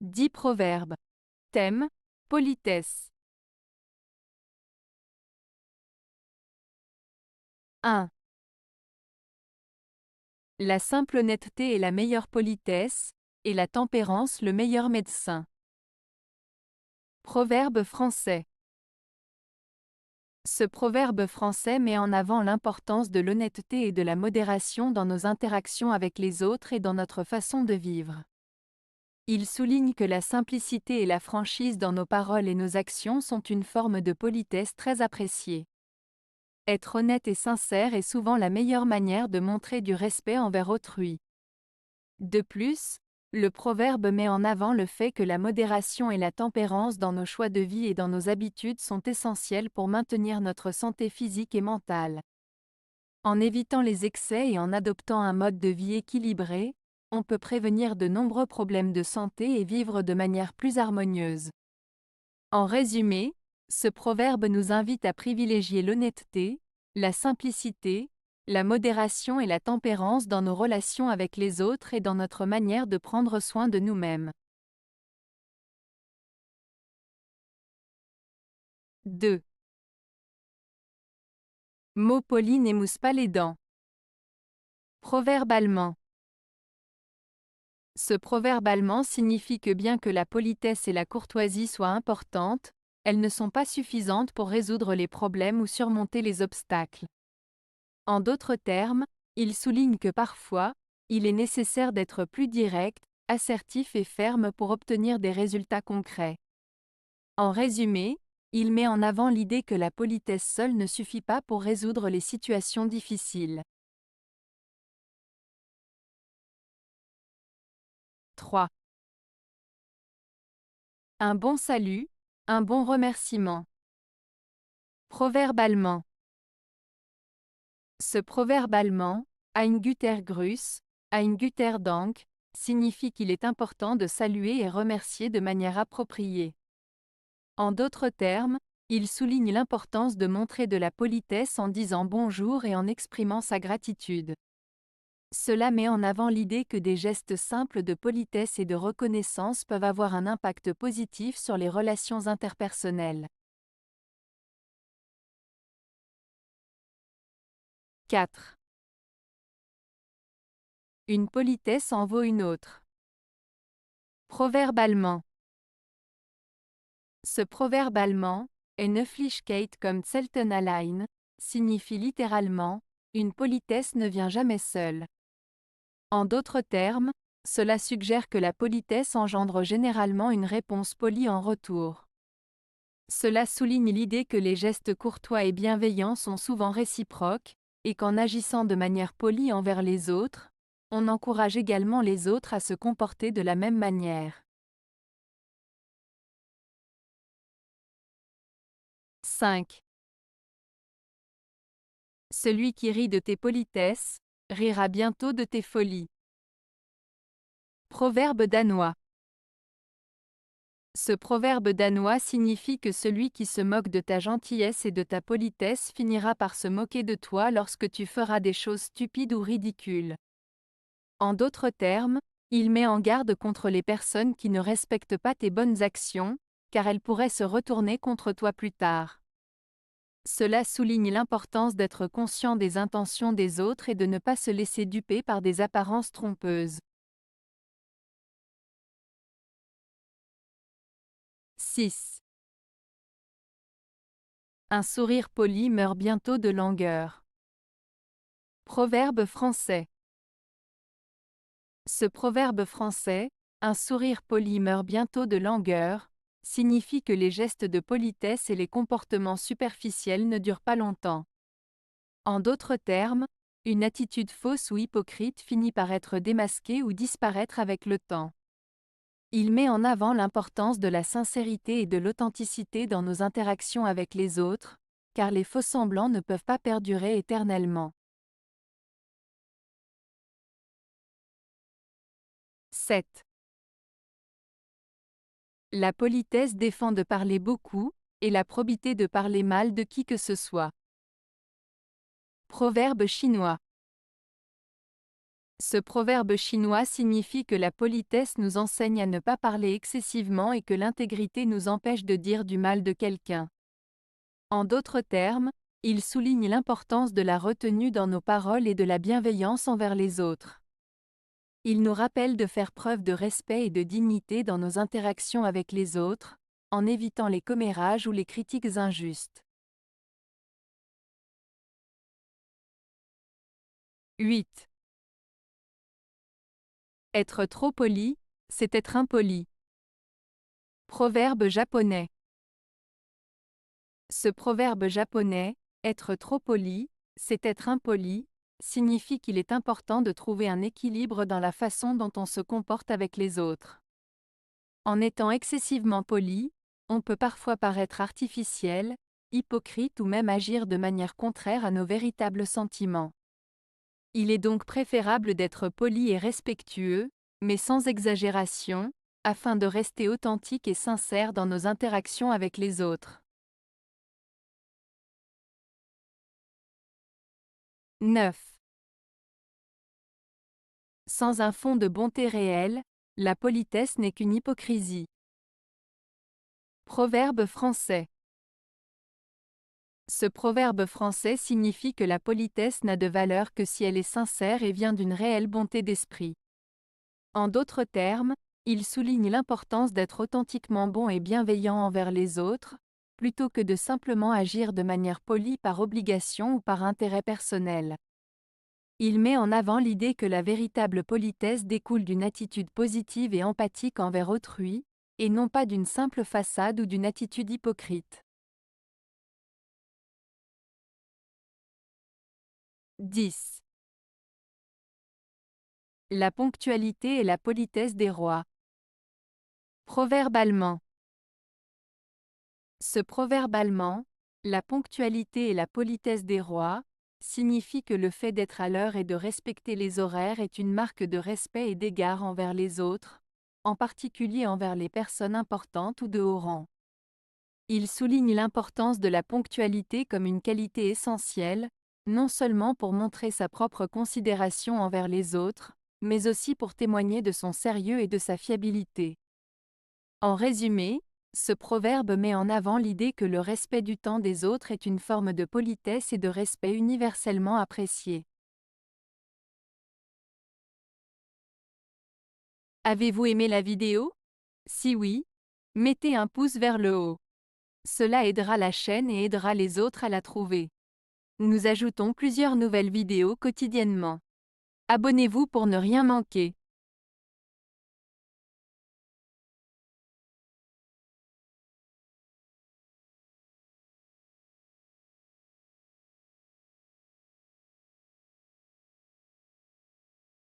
10 proverbes. Thème: politesse. 1. La simple honnêteté est la meilleure politesse, et la tempérance le meilleur médecin. Proverbe français. Ce proverbe français met en avant l'importance de l'honnêteté et de la modération dans nos interactions avec les autres et dans notre façon de vivre. Il souligne que la simplicité et la franchise dans nos paroles et nos actions sont une forme de politesse très appréciée. Être honnête et sincère est souvent la meilleure manière de montrer du respect envers autrui. De plus, le proverbe met en avant le fait que la modération et la tempérance dans nos choix de vie et dans nos habitudes sont essentielles pour maintenir notre santé physique et mentale. En évitant les excès et en adoptant un mode de vie équilibré, on peut prévenir de nombreux problèmes de santé et vivre de manière plus harmonieuse. En résumé, ce proverbe nous invite à privilégier l'honnêteté, la simplicité, la modération et la tempérance dans nos relations avec les autres et dans notre manière de prendre soin de nous-mêmes. 2. Mot poli n'émousse pas les dents. Proverbe allemand. Ce proverbe allemand signifie que bien que la politesse et la courtoisie soient importantes, elles ne sont pas suffisantes pour résoudre les problèmes ou surmonter les obstacles. En d'autres termes, il souligne que parfois, il est nécessaire d'être plus direct, assertif et ferme pour obtenir des résultats concrets. En résumé, il met en avant l'idée que la politesse seule ne suffit pas pour résoudre les situations difficiles. 3. Un bon salut, un bon remerciement. Proverbe allemand. Ce proverbe allemand, ein guter Gruß, ein guter Dank, signifie qu'il est important de saluer et remercier de manière appropriée. En d'autres termes, il souligne l'importance de montrer de la politesse en disant bonjour et en exprimant sa gratitude. Cela met en avant l'idée que des gestes simples de politesse et de reconnaissance peuvent avoir un impact positif sur les relations interpersonnelles. 4. Une politesse en vaut une autre. Proverbe allemand. Ce proverbe allemand, eine Höflichkeit kommt selten allein, signifie littéralement « une politesse ne vient jamais seule ». En d'autres termes, cela suggère que la politesse engendre généralement une réponse polie en retour. Cela souligne l'idée que les gestes courtois et bienveillants sont souvent réciproques, et qu'en agissant de manière polie envers les autres, on encourage également les autres à se comporter de la même manière. 5. Celui qui rit de tes politesses, rira bientôt de tes folies. Proverbe danois. Ce proverbe danois signifie que celui qui se moque de ta gentillesse et de ta politesse finira par se moquer de toi lorsque tu feras des choses stupides ou ridicules. En d'autres termes, il met en garde contre les personnes qui ne respectent pas tes bonnes actions, car elles pourraient se retourner contre toi plus tard. Cela souligne l'importance d'être conscient des intentions des autres et de ne pas se laisser duper par des apparences trompeuses. 6. Un sourire poli meurt bientôt de langueur. Proverbe français. Ce proverbe français, un sourire poli meurt bientôt de langueur, signifie que les gestes de politesse et les comportements superficiels ne durent pas longtemps. En d'autres termes, une attitude fausse ou hypocrite finit par être démasquée ou disparaître avec le temps. Il met en avant l'importance de la sincérité et de l'authenticité dans nos interactions avec les autres, car les faux-semblants ne peuvent pas perdurer éternellement. 7. La politesse défend de parler beaucoup, et la probité de parler mal de qui que ce soit. Proverbe chinois. Ce proverbe chinois signifie que la politesse nous enseigne à ne pas parler excessivement et que l'intégrité nous empêche de dire du mal de quelqu'un. En d'autres termes, il souligne l'importance de la retenue dans nos paroles et de la bienveillance envers les autres. Il nous rappelle de faire preuve de respect et de dignité dans nos interactions avec les autres, en évitant les commérages ou les critiques injustes. 8. Être trop poli, c'est être impoli. Proverbe japonais. Ce proverbe japonais, être trop poli, c'est être impoli, signifie qu'il est important de trouver un équilibre dans la façon dont on se comporte avec les autres. En étant excessivement poli, on peut parfois paraître artificiel, hypocrite ou même agir de manière contraire à nos véritables sentiments. Il est donc préférable d'être poli et respectueux, mais sans exagération, afin de rester authentique et sincère dans nos interactions avec les autres. 9. Sans un fond de bonté réelle, la politesse n'est qu'une hypocrisie. Proverbe français. Ce proverbe français signifie que la politesse n'a de valeur que si elle est sincère et vient d'une réelle bonté d'esprit. En d'autres termes, il souligne l'importance d'être authentiquement bon et bienveillant envers les autres, plutôt que de simplement agir de manière polie par obligation ou par intérêt personnel. Il met en avant l'idée que la véritable politesse découle d'une attitude positive et empathique envers autrui, et non pas d'une simple façade ou d'une attitude hypocrite. 10. La ponctualité et la politesse des rois. Proverbe allemand. Ce proverbe allemand, la ponctualité et la politesse des rois, signifie que le fait d'être à l'heure et de respecter les horaires est une marque de respect et d'égard envers les autres, en particulier envers les personnes importantes ou de haut rang. Il souligne l'importance de la ponctualité comme une qualité essentielle, non seulement pour montrer sa propre considération envers les autres, mais aussi pour témoigner de son sérieux et de sa fiabilité. En résumé, ce proverbe met en avant l'idée que le respect du temps des autres est une forme de politesse et de respect universellement apprécié. Avez-vous aimé la vidéo? Si oui, mettez un pouce vers le haut. Cela aidera la chaîne et aidera les autres à la trouver. Nous ajoutons plusieurs nouvelles vidéos quotidiennement. Abonnez-vous pour ne rien manquer.